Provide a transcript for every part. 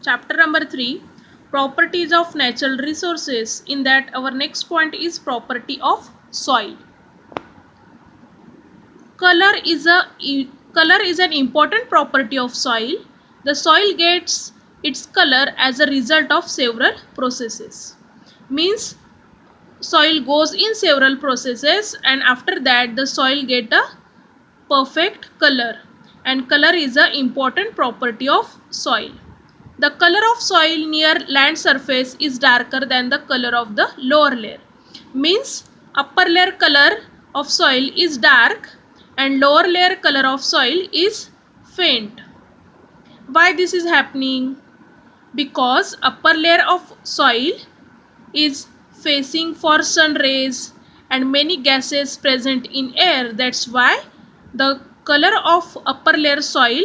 chapter number 3, properties of natural resources. In that, our next point is property of soil. Color is color is an important property of soil. The soil gets its color as a result of several processes. Means soil goes in several processes, and after that the soil get a perfect color, and color is an important property of soil. The color of soil near land surface is darker than the color of the lower layer. Means upper layer color of soil is dark and lower layer color of soil is faint. Why this is happening? Because upper layer of soil is facing for sun rays and many gases present in air. That's why the color of upper layer soil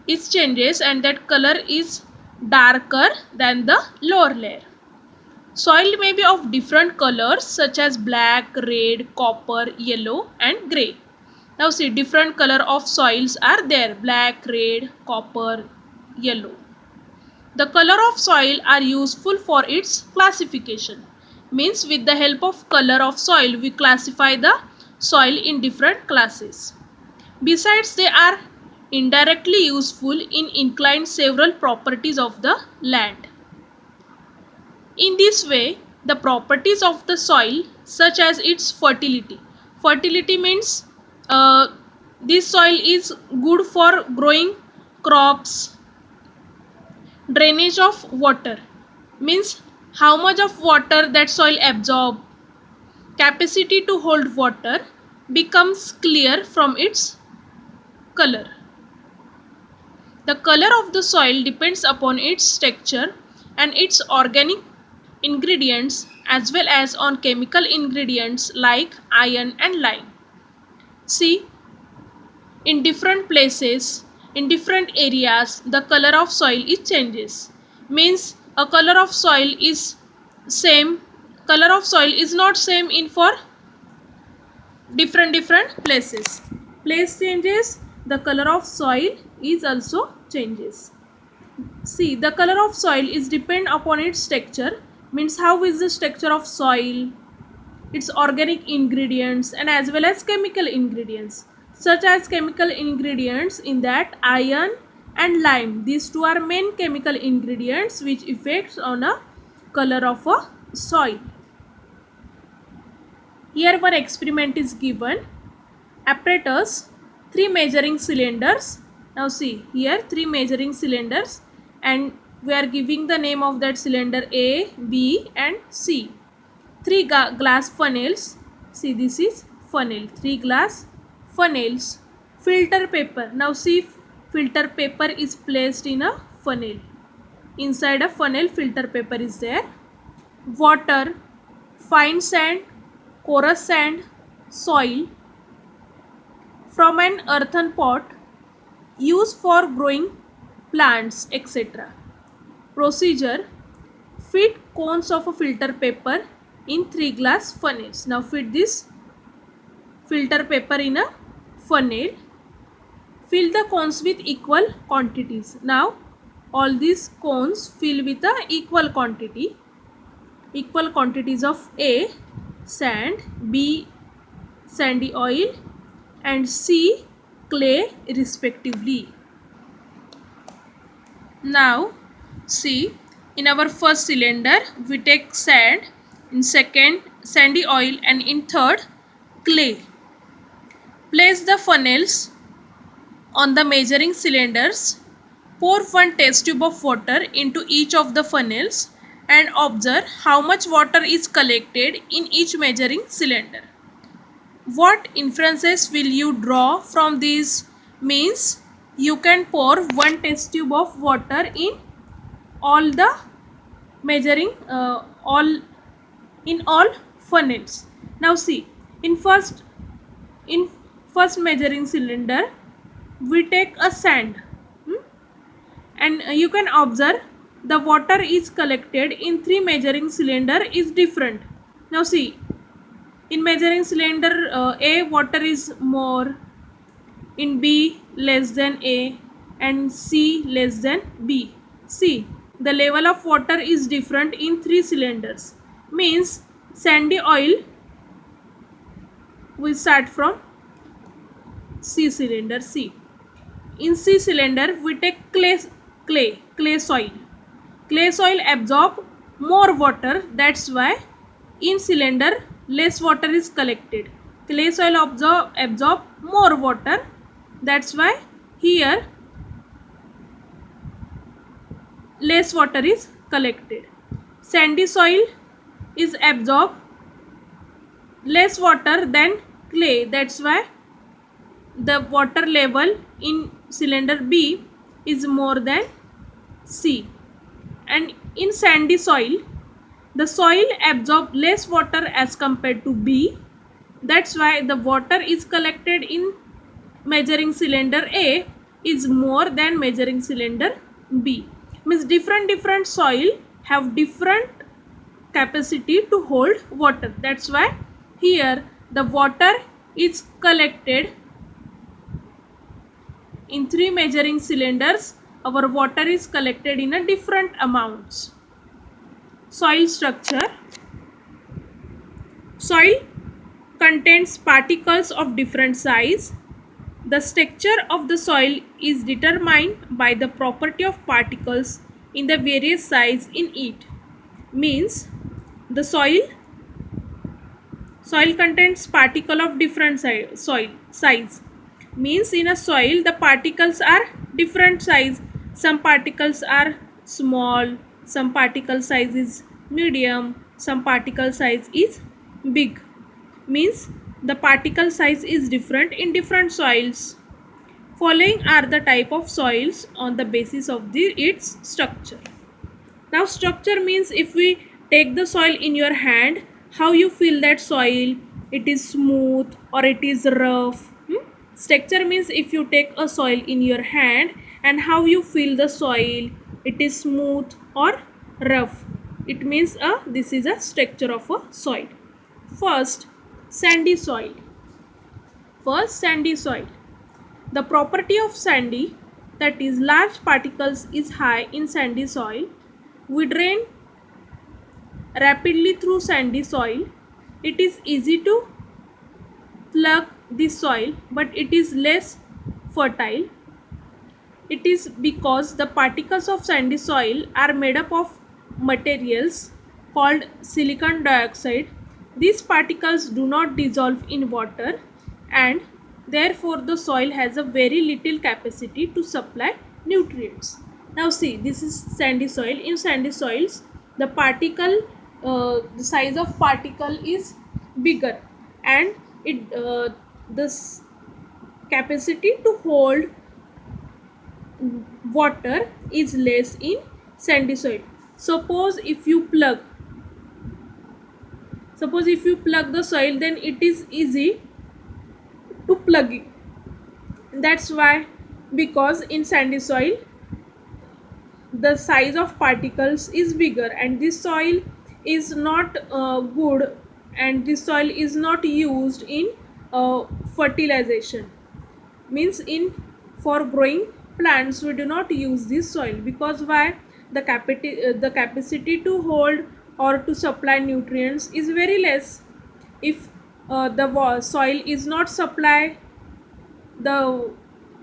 is changes, and that color is darker than the lower layer. Soil may be of different colors such as black, red, copper, yellow and grey. Now see, different color of soils are there: black, red, copper, yellow. The color of soil are useful for its classification. Means with the help of color of soil we classify the soil in different classes. Besides, they are indirectly useful in inclining several properties of the land. In this way, the properties of the soil, such as its fertility. Fertility means this soil is good for growing crops. Drainage of water means how much of water that soil absorb. Capacity to hold water becomes clear from its color. The color of the soil depends upon its texture and its organic ingredients as well as on chemical ingredients like iron and lime. See, in different places, in different areas, the color of soil is changes. Means a color of soil is same, color of soil is not same in for different places. Place changes, the color of soil is also changes. See, the color of soil is depend upon its texture. Means how is the texture of soil, its organic ingredients and as well as chemical ingredients. Such as chemical ingredients in that iron and lime. These two are main chemical ingredients which affects on a color of a soil. Here one experiment is given. Apparatus, 3 measuring cylinders. Now see, here 3 measuring cylinders, and we are giving the name of that cylinder A, B and C. 3 glass funnels. See, this is funnel. 3 glass funnels. Filter paper. Now see, filter paper is placed in a funnel. Inside a funnel, filter paper is there. Water, fine sand, coarse sand, soil from an earthen pot used for growing plants, etc. Procedure: fit cones of a filter paper in 3 glass funnels. Now fit this filter paper in a funnel. Fill the cones with equal quantities. Now all these cones fill with a equal quantity. Equal quantities of A, sand, B, sandy oil and C, clay respectively. Now see, in our first cylinder we take sand, in second sandy oil and in third clay. Place the funnels on the measuring cylinders. Pour 1 test tube of water into each of the funnels and observe how much water is collected in each measuring cylinder. What inferences will you draw from these? Means you can pour 1 test tube of water in all the measuring all funnels. Now see, in first measuring cylinder we take a sand, and you can observe the water is collected in 3 measuring cylinder is different. Now see, in measuring cylinder A, water is more, in B less than A and C less than B. See, the level of water is different in 3 cylinders. Means sandy oil, we start from C cylinder C. In C cylinder we take clay soil. Clay soil absorb more water, that's why in cylinder less water is collected. Clay soil absorb more water, that's why here less water is collected. Sandy soil is absorb less water than clay, that's why the water level in cylinder B is more than C. And in sandy soil, the soil absorbs less water as compared to B, that's why the water is collected in measuring cylinder A is more than measuring cylinder B. Means different soil have different capacity to hold water, that's why here the water is collected in 3 measuring cylinders. Our water is collected in a different amounts. Soil structure. Soil contains particles of different size. The structure of the soil is determined by the property of particles in the various size in it. Means the soil contains particle of different size. Means in a soil the particles are different size. Some particles are small, some particle size is medium, some particle size is big. Means the particle size is different in different soils. Following are the type of soils on the basis of its structure. Now structure means if we take the soil in your hand, how you feel that soil, it is smooth or it is rough. Structure means if you take a soil in your hand and how you feel the soil, it is smooth or rough. It means this is a structure of a soil. First, sandy soil. The property of sandy, that is large particles, is high in sandy soil. We drain rapidly through sandy soil. It is easy to plug this soil, but it is less fertile. It is because the particles of sandy soil are made up of materials called silicon dioxide. These particles do not dissolve in water and therefore the soil has a very little capacity to supply nutrients. Now see, this is sandy soil. In sandy soils, the size of particle is bigger and this capacity to hold water is less in sandy soil. Suppose if you plug the soil, then it is easy to plug it. That's why, because in sandy soil the size of particles is bigger and this soil is not good, and this soil is not used in fertilization. Means for growing plants we do not use this soil, because why? The capacity to hold or to supply nutrients is very less. If the soil is not supply the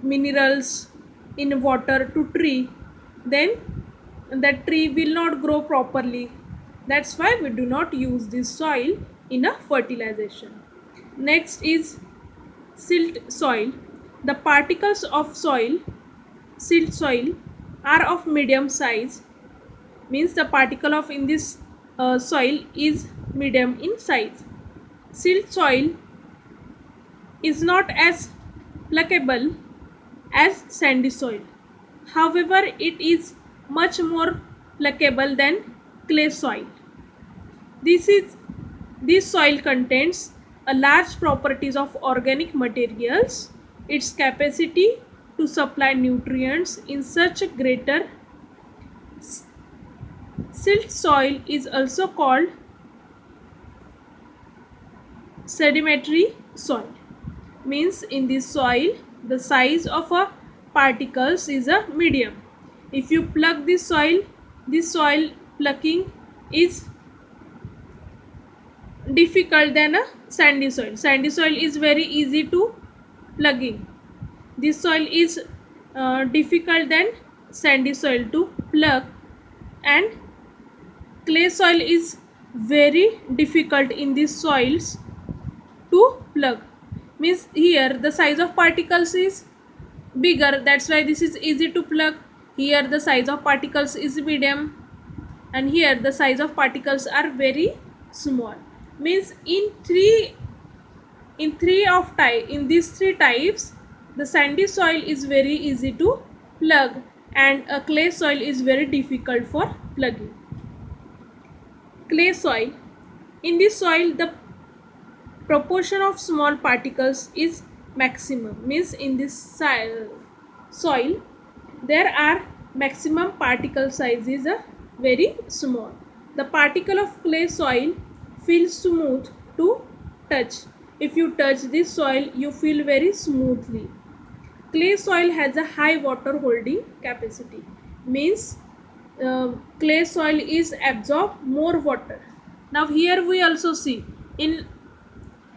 minerals in water to tree, then that tree will not grow properly. That's why we do not use this soil in a fertilization. Next is silt soil. The particles of silt soil are of medium size. Means the particle of in this soil is medium in size. Silt soil is not as pluckable as sandy soil. However, it is much more pluckable than clay soil. This soil contains a large properties of organic materials. Its capacity to supply nutrients in such a greater. Silt soil is also called sedimentary soil. Means in this soil the size of a particles is a medium. If you plug this soil, this soil plucking is difficult than a sandy soil. Sandy soil is very easy to plugging. This soil is difficult than sandy soil to plug, and clay soil is very difficult in these soils to plug. Means here the size of particles is bigger, that's why this is easy to plug. Here the size of particles is medium, and here the size of particles are very small. Means in these three types, the sandy soil is very easy to plug, and a clay soil is very difficult for plugging. Clay soil, in this soil the proportion of small particles is maximum. Means in this soil there are maximum particle size is very small. The particle of clay soil feels smooth to touch. If you touch this soil, you feel very smoothly. Clay soil has a high water holding capacity. Means clay soil is absorb more water. Now here we also see in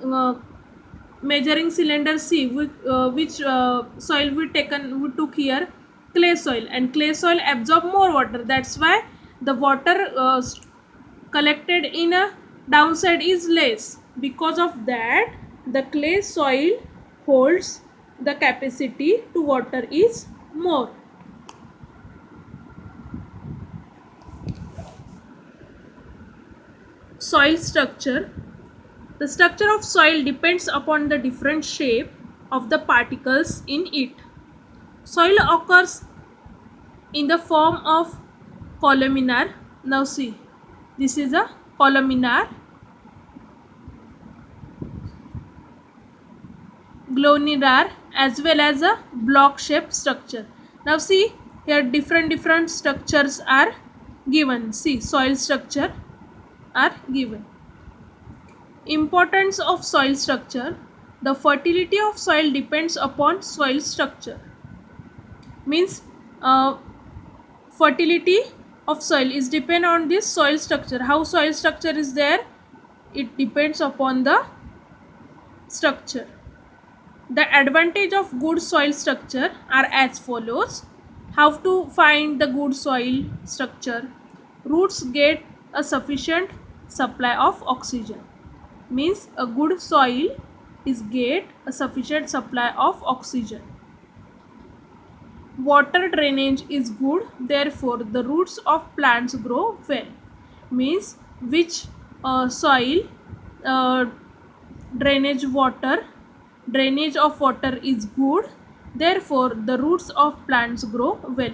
uh, measuring cylinder C, which soil we took here, clay soil, and clay soil absorb more water. That's why the water collected in a downside is less. Because of that, the clay soil holds the capacity to water is more. Soil structure. The structure of soil depends upon the different shape of the particles in it. Soil occurs in the form of columnar. Now see, this is a columnar, glonular, as well as a block shaped structure. Now see, here different structures are given. See, soil structure are given. Importance of soil structure. The fertility of soil depends upon soil structure. Means fertility of soil is depend on this soil structure. How soil structure is there? It depends upon the structure. The advantage of good soil structure are as follows. How to find the good soil structure? Roots get a sufficient supply of oxygen. Means a good soil is get a sufficient supply of oxygen. Water drainage is good, therefore the roots of plants grow well. Means which soil uh, drainage of water is good, therefore the roots of plants grow well.